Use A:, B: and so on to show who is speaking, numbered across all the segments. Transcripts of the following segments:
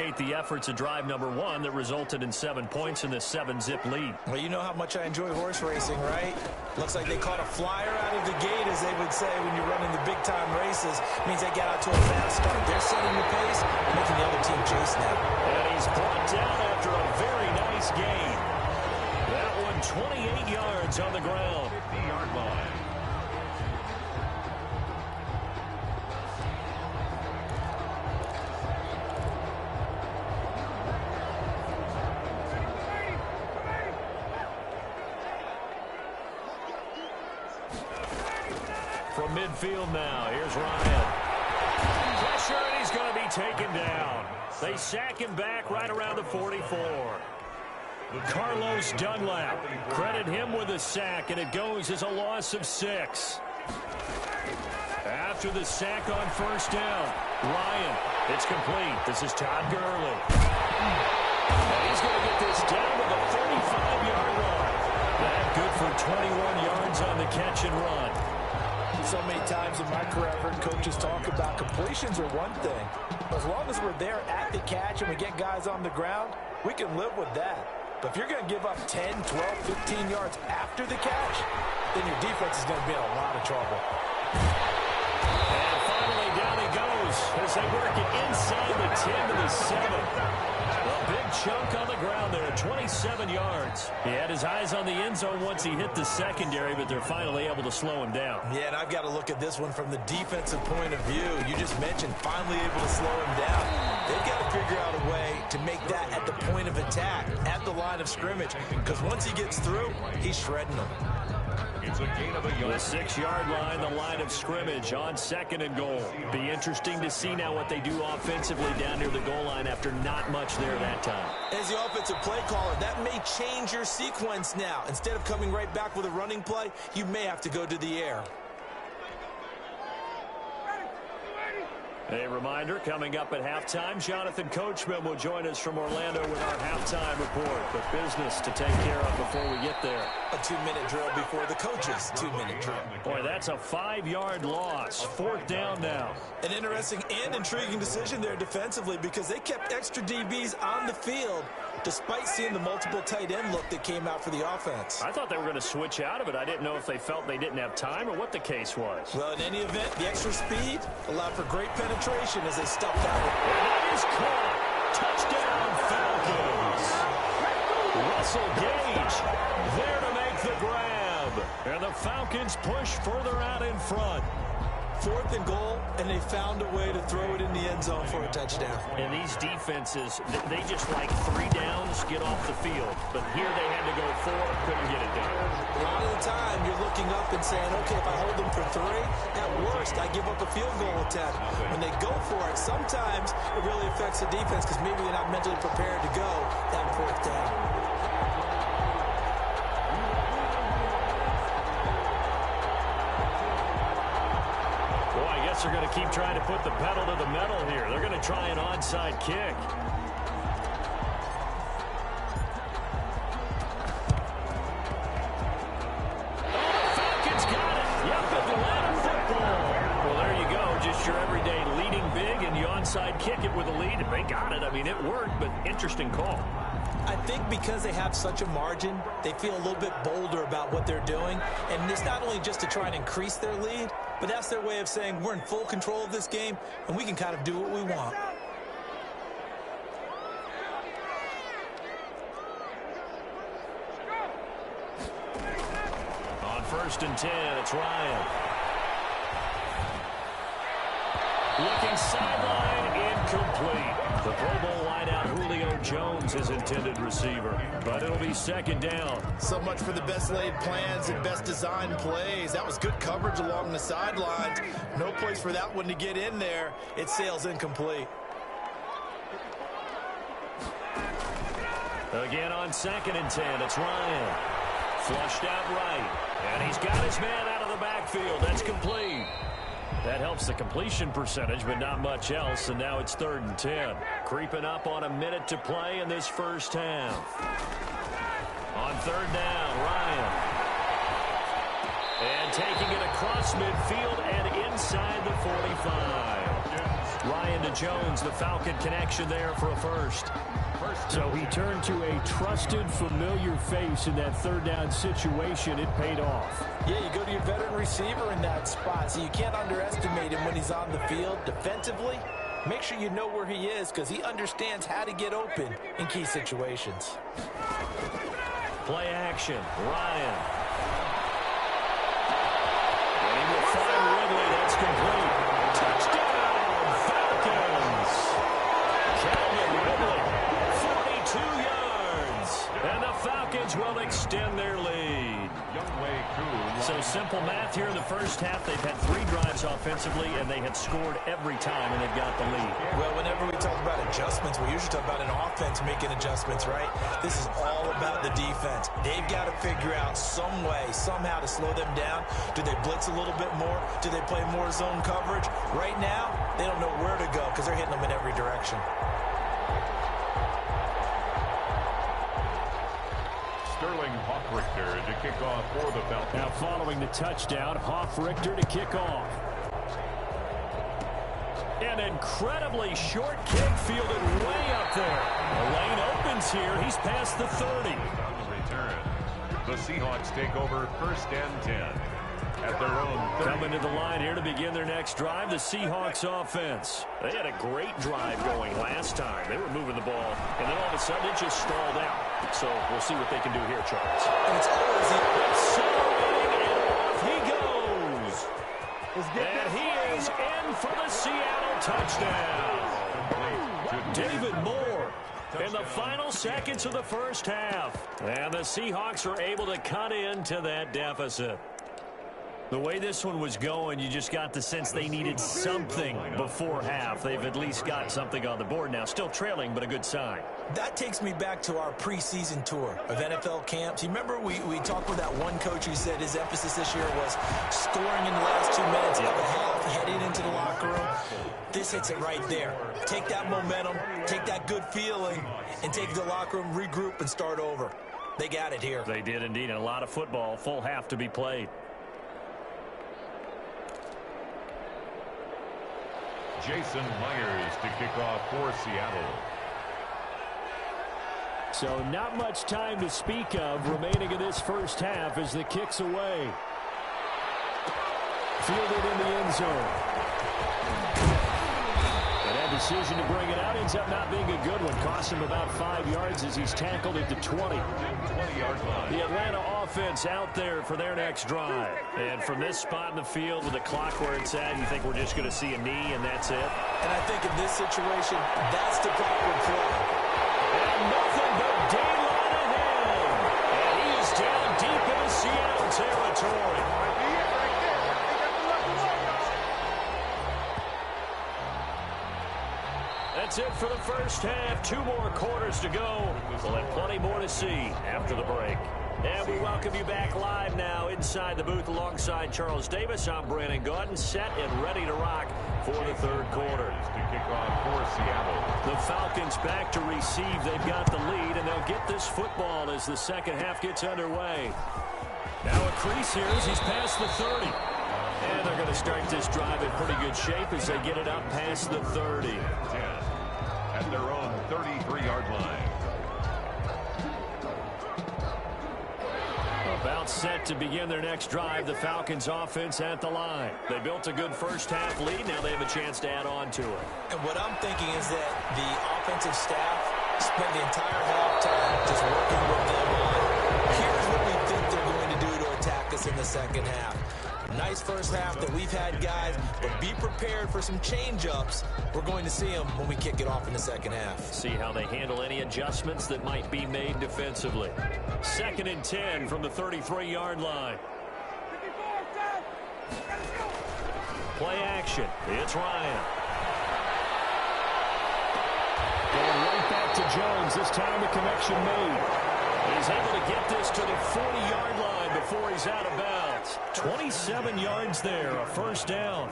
A: appreciate the efforts of drive number 1 that resulted in 7 points in this 7-zip lead.
B: Well, you know how much I enjoy horse racing, right? Looks like they caught a flyer out of the gate, as they would say when you're running the big-time races. It means they get out to a fast start. They're setting the pace, making the other team chase now.
A: And he's brought down after a very nice gain. That one 28 yards on the ground. 50-yard line. From midfield now, here's Ryan. Pressure, and he's going to be taken down. They sack him back right around the 44. Carlos Dunlap, credit him with a sack, and it goes as a loss of 6. After the sack on first down, Ryan, it's complete. This is Todd Gurley. And he's going to get this down to the 35-yard line. That good for 21 yards on the catch and run.
B: So many times in my career, I've heard coaches talk about completions are one thing. As long as we're there at the catch and we get guys on the ground, we can live with that. But if you're going to give up 10, 12, 15 yards after the catch, then your defense is going to be in a lot of trouble.
A: And finally, down he goes as they work it inside the 10 to the 7. A big chunk on the ground there, 27 yards. He had his eyes on the end zone once he hit the secondary, but they're finally able to slow him down.
B: Yeah, and I've got to look at this one from the defensive point of view. You just mentioned finally able to slow him down. They've got to figure out a way to make that at the point of attack, at the line of scrimmage, because once he gets through, he's shredding them.
A: It's a gain of a yard. The 6-yard line, the line of scrimmage on 2nd and goal. Be interesting to see now what they do offensively down near the goal line after not much there that time.
B: As the offensive play caller, that may change your sequence now. Instead of coming right back with a running play, you may have to go to the air.
A: A reminder, coming up at halftime, Jonathan Coachman will join us from Orlando with our halftime report. But business to take care of before we get there.
B: A 2-minute drill before the coach's 2-minute drill.
A: Boy, that's a 5-yard loss. 4th down now.
B: An interesting and intriguing decision there defensively because they kept extra DBs on the field despite seeing the multiple tight end look that came out for the offense.
A: I thought they were going to switch out of it. I didn't know if they felt they didn't have time or what the case was.
B: Well, in any event, the extra speed allowed for great penetration as they stuffed out.
A: That is caught. Touchdown, Falcons. Russell Gage there to make the grab. And the Falcons push further out in front.
B: 4th and goal, and they found a way to throw it in the end zone for a touchdown.
A: And these defenses, they just like 3 downs, get off the field. But here they had to go 4, couldn't get it done.
B: A lot of the time, you're looking up and saying, okay, if I hold them for 3, at worst, I give up a field goal attempt. When they go for it, sometimes it really affects the defense because maybe they're not mentally prepared to go that 4th down.
A: They're going to keep trying to put the pedal to the metal here. They're going to try an onside kick. Oh, the Falcons got it. Yep, Atlanta football. Well, there you go. Just your everyday leading big, and you onside kick it with a lead, and they got it. I mean, it worked, but interesting call.
B: I think because they have such a margin, they feel a little bit bolder about what they're doing. And it's not only just to try and increase their lead, but that's their way of saying we're in full control of this game, and we can kind of do what we want.
A: On 1st and 10, it's Ryan. Looking sideline, incomplete. The Pro Bowl wideout Julio Jones is intended receiver, but it'll be 2nd down.
B: So much for the best laid plans and best designed plays. That was good coverage along the sidelines. No place for that one to get in there. It sails incomplete.
A: Again on 2nd and 10, it's Ryan. Flushed out right, and he's got his man out of the backfield. That's complete. That helps the completion percentage, but not much else, and now it's 3rd and 10. Creeping up on a minute to play in this first half. On 3rd down, Ryan. And taking it across midfield and inside the 45. Ryan to Jones, the Falcon connection there for a first.
C: So he turned to a trusted, familiar face in that third down situation. It paid off.
B: Yeah, you go to your veteran receiver in that spot, so you can't underestimate him when he's on the field defensively. Make sure you know where he is because he understands how to get open in key situations.
A: Play action, Ryan. And he will find Ridley. That's complete. Touchdown, Falcons. Calvin Ridley, 42 yards. And the Falcons will extend their lead. So simple math here in the first half. They've had 3 drives offensively, and they have scored every time, and they've got the lead.
B: Well, whenever we talk about adjustments, we usually talk about an offense making adjustments, right? This is all about the defense. They've got to figure out some way, somehow to slow them down. Do they blitz a little bit more? Do they play more zone coverage? Right now, they don't know where to go because they're hitting them in every direction.
D: Sterling Hoffrichter to kick off for the Falcons.
C: Now following the touchdown, Hoffrichter to kick off.
A: An incredibly short kick fielded way up there. The lane opens here. He's past the 30.
D: On the return, the Seahawks take over 1st and 10 at their own 30.
A: Coming to the line here to begin their next drive, the Seahawks offense. They had a great drive going last time. They were moving the ball, and then all of a sudden it just stalled out. So we'll see what they can do here, Charles.
B: And it's always
A: accelerating, and off he goes. And he is in for the Seattle touchdown. David Moore in the final seconds of the first half. And the Seahawks are able to cut into that deficit. The way this one was going, you just got the sense they needed something before half. They've at least got something on the board now. Still trailing, but a good sign.
B: That takes me back to our preseason tour of NFL camps. You remember we talked with that one coach who said his emphasis this year was scoring in the last 2 minutes of the half, heading into the locker room. This hits it right there. Take that momentum, take that good feeling, and take the locker room, regroup, and start over. They got it here.
A: They did indeed, and a lot of football, full half to be played.
D: Jason Myers to kick off for Seattle.
C: So not much time to speak of remaining in this first half as the kick's away. Fielded in the end zone. And that decision to bring it out ends up not being a good one. Cost him about 5 yards as he's tackled at the 20.
D: 20-yard line.
A: The Atlanta offense out there for their next drive. And from this spot in the field with the clock where it's at, you think we're just going to see a knee and that's it?
B: And I think in this situation, that's the proper play.
A: And nothing but daylight ahead. And he is down deep into Seattle territory. That's it for the first half. 2 more quarters to go. We'll have plenty more to see after the break. And we welcome you back live now inside the booth alongside Charles Davis. I'm Brandon Gaudin, set and ready to rock for the third quarter.
D: To kick off for Seattle.
A: The Falcons back to receive. They've got the lead, and they'll get this football as the second half gets underway. Now a crease here as he's past the 30. And they're going to start this drive in pretty good shape as they get it up past the 30.
D: 10 at their own 33-yard line.
A: About set to begin their next drive. The Falcons offense at the line. They built a good first half lead. Now they have a chance to add on to it.
B: And what I'm thinking is that the offensive staff spent the entire halftime just working with them on, here's what we think they're going to do to attack us in the second half. Nice first half that we've had, guys, but be prepared for some change-ups. We're going to see them when we kick it off in the second half.
A: See how they handle any adjustments that might be made defensively. 2nd and 10 from the 33-yard line. Play action. It's Ryan.
C: Going right back to Jones. This time the connection made.
A: He's able to get this to the 40-yard line before he's out of bounds. 27 yards there, a first down.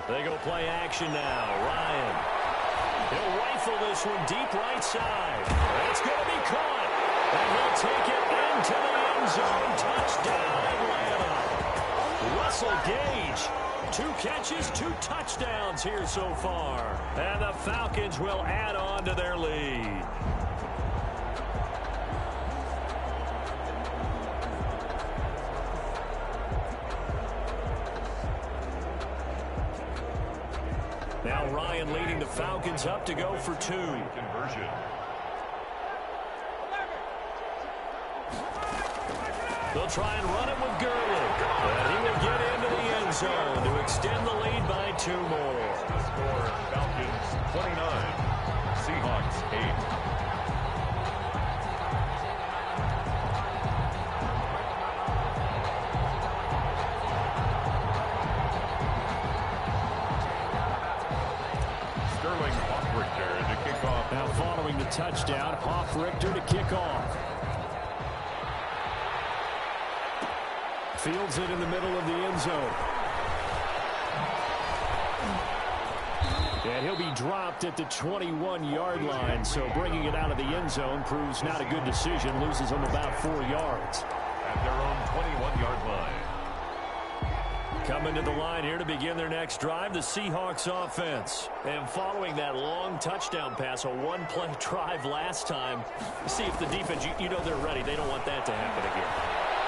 A: They go play action now. Ryan. He'll rifle this one deep right side. It's going to be caught. And he'll take it into the end zone. Touchdown, Atlanta. Russell Gage 2 catches, 2 touchdowns here so far. And the Falcons will add on to their lead. Now Ryan leading the Falcons up to go for 2.
D: Conversion.
A: They'll try and run it with Gurley. And he will get into the end zone to extend the lead by 2 more.
D: The score, Falcons 29, Seahawks 8.
C: Now following the touchdown, Hoff-Richter to kick off. Fields it in the middle of the end zone. And he'll be dropped at the 21-yard line, so bringing it out of the end zone proves not a good decision. Loses him about 4 yards.
D: At their own 21-yard line.
A: Coming to the line here to begin their next drive, the Seahawks offense. And following that long touchdown pass, a one-play drive last time, see if the defense, you know they're ready. They don't want that to happen again.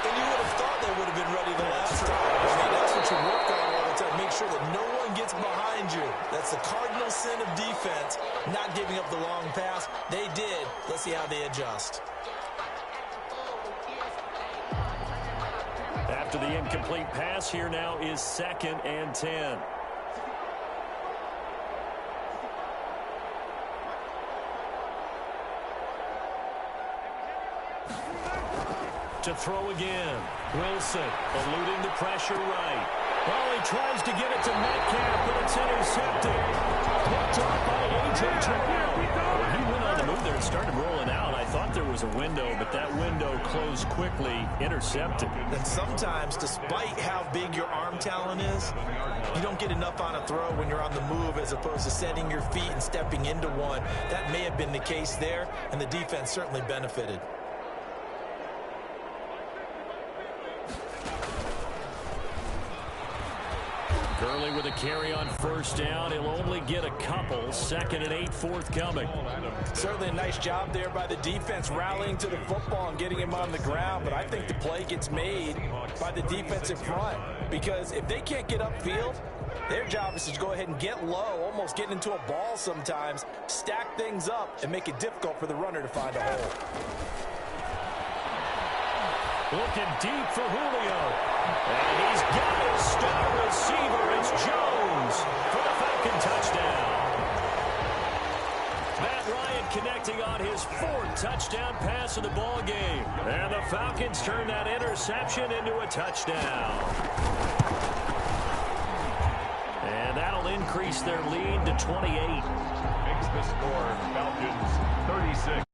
B: And you would have thought they would have been ready the last time. I mean, that's what you work on all the time. Make sure that no one gets behind you. That's the cardinal sin of defense, not giving up the long pass. They did. Let's see how they adjust.
A: After the incomplete pass, here now is 2nd and 10. To throw again. Wilson eluding the pressure right. Well, he tries to get it to Metcalf, but it's intercepted. Picked off by A.J. Terrell. Well, he went on the move there and started rolling out. I thought there was a window, but that window closed quickly. Intercepted.
B: And sometimes, despite how big your arm talent is, you don't get enough on a throw when you're on the move as opposed to setting your feet and stepping into one. That may have been the case there, and the defense certainly benefited.
A: Gurley with a carry on first down. He'll only get a couple. 2nd and 8 forthcoming.
B: Certainly a nice job there by the defense rallying to the football and getting him on the ground. But I think the play gets made by the defensive front. Because if they can't get upfield, their job is to go ahead and get low, almost get into a ball sometimes, stack things up, and make it difficult for the runner to find a hole.
A: Looking deep for Julio. And he's got his star receiver. It's Jones for the Falcon touchdown. Matt Ryan connecting on his 4th touchdown pass of the ball game. And the Falcons turn that interception into a touchdown. And that'll increase their lead to 28.
D: Makes the score Falcons 36.